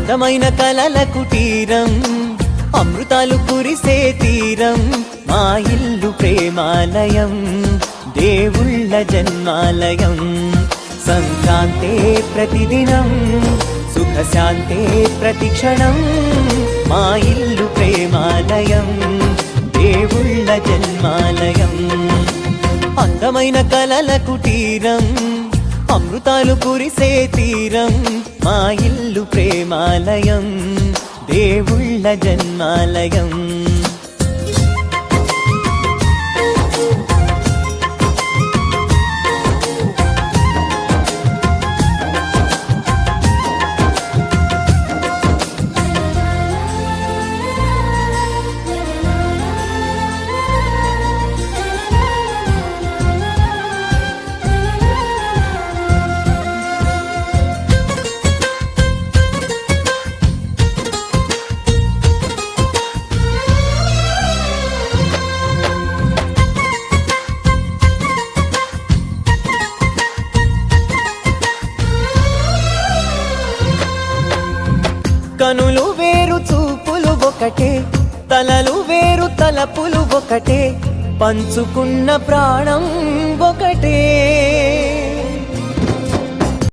అందమైన కలల కుటీరం, అమృతాలు కురిసే తీరం, మా ఇల్లు ప్రేమాలయం, దేవుళ్ళ జన్మాలయం. సంక్రాంతే ప్రతిదినం, సుఖశాంతే ప్రతిక్షణం, మా ఇల్లు ప్రేమాలయం, దేవుళ్ళ జన్మాలయం. అందమైన కలల కుటీరం, అమృతాలు కురిసే తీరం, మా ఇల్లు ప్రేమాలయం, దేవుళ్ళ జన్మాలయం. కనులు వేరు చూపులు ఒకటే, తలలు వేరు తలపులు ఒకటే, పంచుకున్న ప్రాణం ఒకటే.